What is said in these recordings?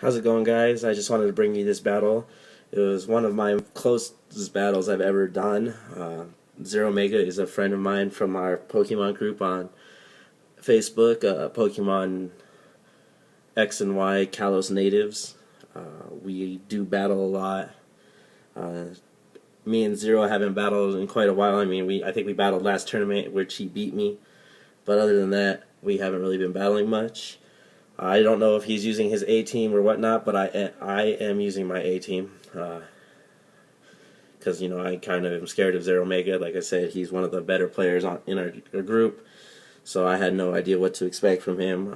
How's it going, guys? I just wanted to bring you this battle. It was one of my closest battles I've ever done. Zeromega is a friend of mine from our Pokemon group on Facebook, Pokemon X and Y Kalos natives. We do battle a lot. Me and Zero haven't battled in quite a while. I think we battled last tournament, which he beat me. But other than that, we haven't really been battling much. I don't know if he's using his A team or whatnot, but I am using my A team because I kind of am scared of zeromega. Like I said, he's one of the better players in our group, so I had no idea what to expect from him.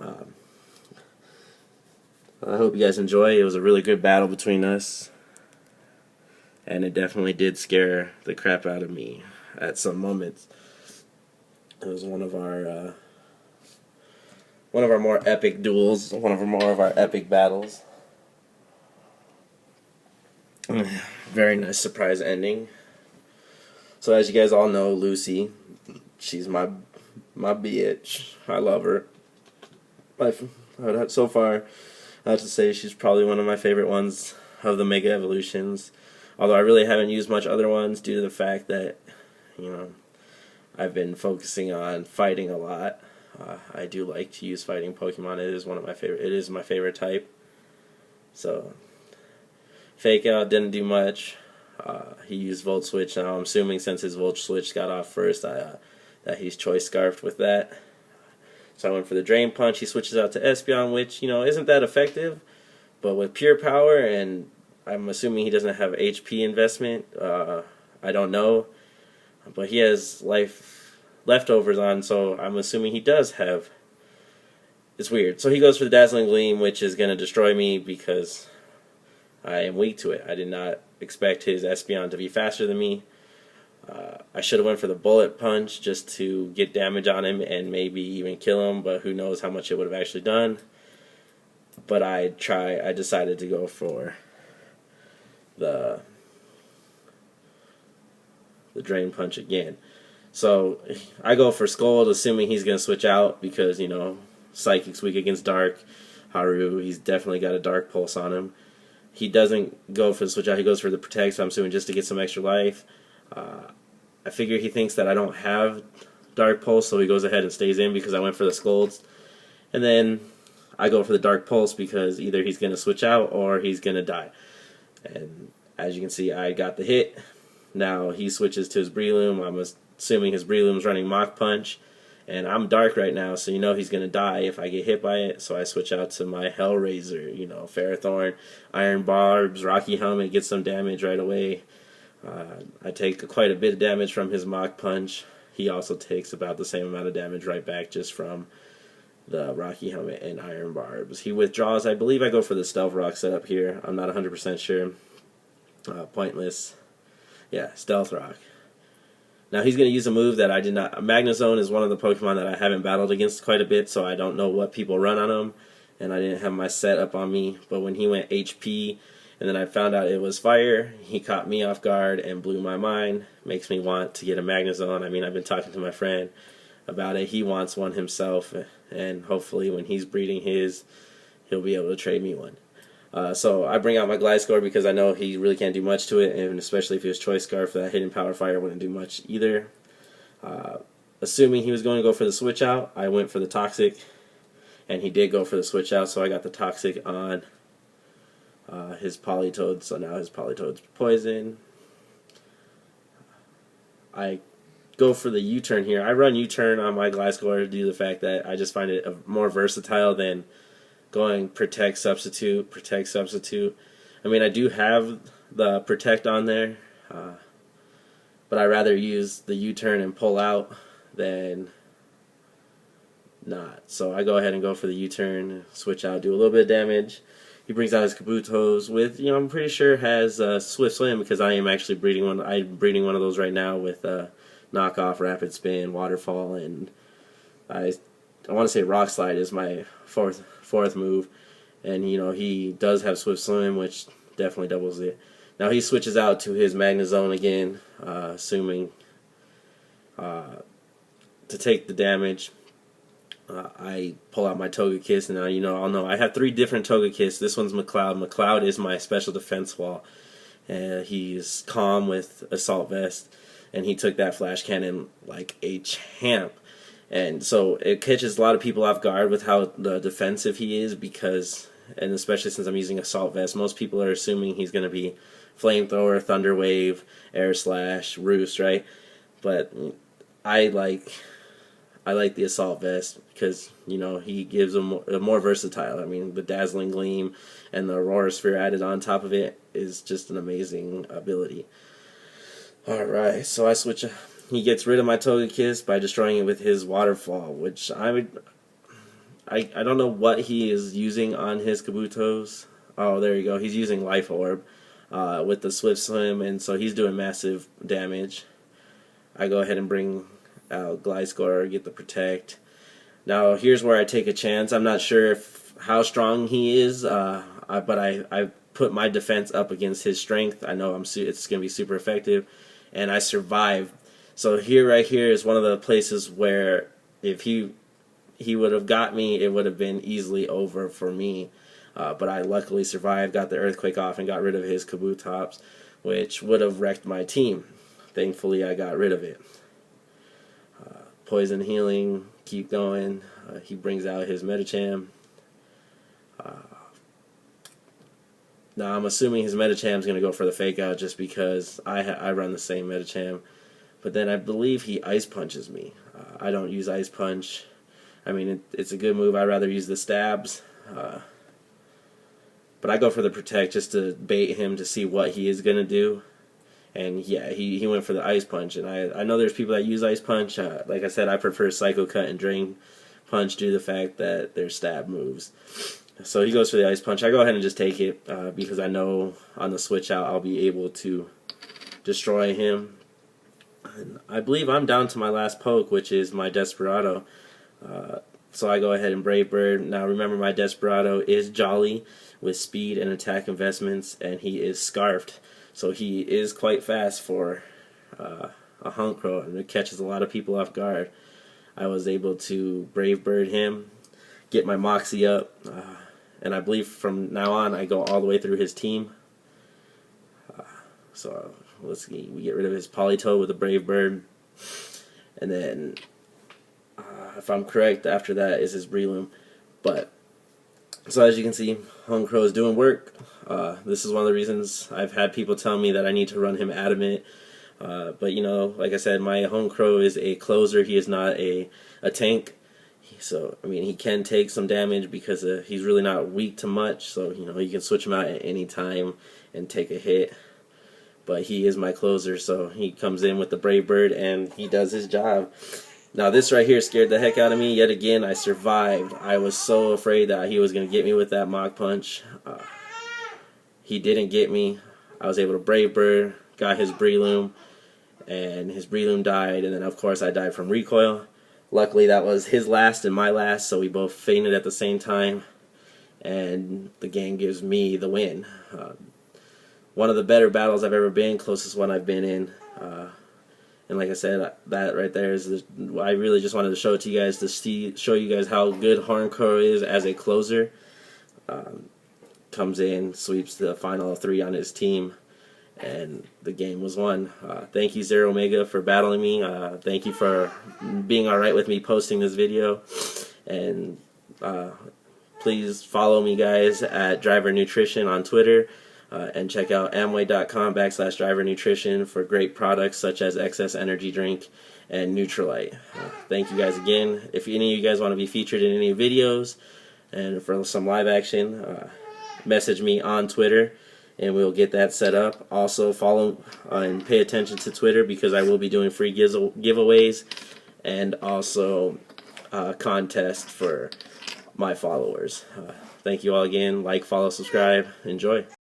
I hope you guys enjoy. It was a really good battle between us, and it definitely did scare the crap out of me at some moments. It was one of our more epic duels, one of our epic battles. Very nice surprise ending. So as you guys all know, Lucy, she's my bitch. I love her. So far, I have to say she's probably one of my favorite ones of the Mega Evolutions. Although I really haven't used much other ones due to the fact that, I've been focusing on fighting a lot. I do like to use fighting Pokemon. It is my favorite type. So, Fake Out didn't do much. He used Volt Switch. Now I'm assuming since his Volt Switch got off first, that he's Choice Scarfed with that. So I went for the Drain Punch. He switches out to Espeon, which isn't that effective, but with pure power, and I'm assuming he doesn't have HP investment. I don't know, but he has life leftovers on, so I'm assuming he does have. It's weird. So he goes for the Dazzling Gleam, which is going to destroy me because I am weak to it. I did not expect his Espeon to be faster than me. I should have went for the Bullet Punch just to get damage on him and maybe even kill him, but who knows how much it would have actually done. But I decided to go for the Drain Punch again. So I go for Scold, assuming he's going to switch out because, Psychic's weak against Dark. Haru, he's definitely got a Dark Pulse on him. He doesn't go for the switch out, he goes for the Protect, so I'm assuming just to get some extra life. I figure he thinks that I don't have Dark Pulse, so he goes ahead and stays in because I went for the Scolds. And then I go for the Dark Pulse because either he's going to switch out or he's going to die. And as you can see, I got the hit. Now he switches to his Breloom. I'm assuming his Breloom's running Mach Punch. And I'm Dark right now, so he's going to die if I get hit by it. So I switch out to my Hellraiser, Ferrothorn, Iron Barbs, Rocky Helmet, get some damage right away. I take quite a bit of damage from his Mach Punch. He also takes about the same amount of damage right back just from the Rocky Helmet and Iron Barbs. He withdraws. I believe I go for the Stealth Rock setup here. I'm not 100% sure. Pointless. Yeah, Stealth Rock. Now he's going to use a move that I did not. Magnezone is one of the Pokemon that I haven't battled against quite a bit, so I don't know what people run on him, and I didn't have my set up on me. But when he went HP, and then I found out it was Fire, he caught me off guard and blew my mind. Makes me want to get a Magnezone. I've been talking to my friend about it. He wants one himself, and hopefully when he's breeding his, he'll be able to trade me one. So I bring out my Gliscor because I know he really can't do much to it, and especially if he was Choice Scarf, that Hidden Power Fire wouldn't do much either. Assuming he was going to go for the switch out, I went for the Toxic, and he did go for the switch out, so I got the Toxic on his Politoed, so now his Politoed's poison. I go for the U-turn here. I run U-turn on my Gliscor due to the fact that I just find it more versatile than going Protect, Substitute. I do have the Protect on there, but I rather use the U-turn and pull out than not. So I go ahead and go for the U-turn, switch out, do a little bit of damage. He brings out his Kabutos with, I'm pretty sure has Swift Swim because I am actually breeding one. I'm breeding one of those right now with Knockoff, Rapid Spin, Waterfall, and I want to say Rock Slide is my fourth move, and he does have Swift Swim, which definitely doubles it. Now he switches out to his Magnezone again, assuming to take the damage. I pull out my Togekiss, and now I'll know I have 3 different Togekiss. This one's McCloud. McCloud is my special defense wall. He's calm with Assault Vest, and he took that Flash Cannon like a champ. And so it catches a lot of people off guard with how defensive he is, and especially since I'm using Assault Vest, most people are assuming he's going to be Flamethrower, Thunder Wave, Air Slash, Roost, right? But I like the Assault Vest because, he gives a more versatile. I mean, the Dazzling Gleam and the Aurora Sphere added on top of it is just an amazing ability. Alright, so he gets rid of my Togekiss by destroying it with his Waterfall, which I don't know what he is using on his Kabutos. Oh, there you go. He's using Life Orb with the Swift Swim, and so he's doing massive damage. I go ahead and bring out Gliscor, get the Protect. Now, here's where I take a chance. I'm not sure how strong he is, but I put my defense up against his strength. I know it's going to be super effective, and I survive. So right here is one of the places where if he would have got me, it would have been easily over for me. But I luckily survived, got the Earthquake off, and got rid of his Kabutops, which would have wrecked my team. Thankfully, I got rid of it. Poison Healing, keep going. He brings out his Medicham. Now, I'm assuming his Medicham is going to go for the Fake Out just because I run the same Medicham. But then I believe he Ice Punches me. I don't use Ice Punch. I mean, it's a good move. I'd rather use the Stabs. But I go for the Protect just to bait him to see what he is going to do. And yeah, he went for the Ice Punch. And I know there's people that use Ice Punch. Like I said, I prefer Psycho Cut and Drain Punch due to the fact that they're stab moves. So he goes for the Ice Punch. I go ahead and just take it because I know on the switch out I'll be able to destroy him. And I believe I'm down to my last poke, which is my Desperado. So I go ahead and Brave Bird. Now remember, my Desperado is Jolly with speed and attack investments, and he is Scarfed. So he is quite fast for a Honkrow, and it catches a lot of people off guard. I was able to Brave Bird him, get my Moxie up, and I believe from now on I go all the way through his team. So let's see, we get rid of his Politoed with a Brave Bird, and then if I'm correct, after that is his Breloom. But so as you can see, Honkrow is doing work. This is one of the reasons I've had people tell me that I need to run him Adamant. But like I said, my Honkrow is a closer. He is not a tank. So I mean, he can take some damage because he's really not weak to much. So you can switch him out at any time and take a hit. But he is my closer, so he comes in with the Brave Bird and he does his job. Now this right here scared the heck out of me. Yet again, I survived. I was so afraid that he was going to get me with that Mach Punch. He didn't get me. I was able to Brave Bird, got his Breloom, and his Breloom died. And then of course I died from recoil. Luckily that was his last and my last, so we both fainted at the same time. And the game gives me the win. One of the better battles I've ever been, closest one I've been in. And like I said, that right there is I really just wanted to show it to you guys to show you guys how good Honkrow is as a closer. Comes in, sweeps the final 3 on his team, and the game was won. Thank you, Zeromega, for battling me. Thank you for being alright with me posting this video. And please follow me, guys, at Driver Nutrition on Twitter. And check out Amway.com/Driver Nutrition for great products such as Excess Energy Drink and Neutralite. Thank you guys again. If any of you guys want to be featured in any videos and for some live action, message me on Twitter and we'll get that set up. Also follow and pay attention to Twitter because I will be doing free giveaways and also contests for my followers. Thank you all again. Like, follow, subscribe. Enjoy.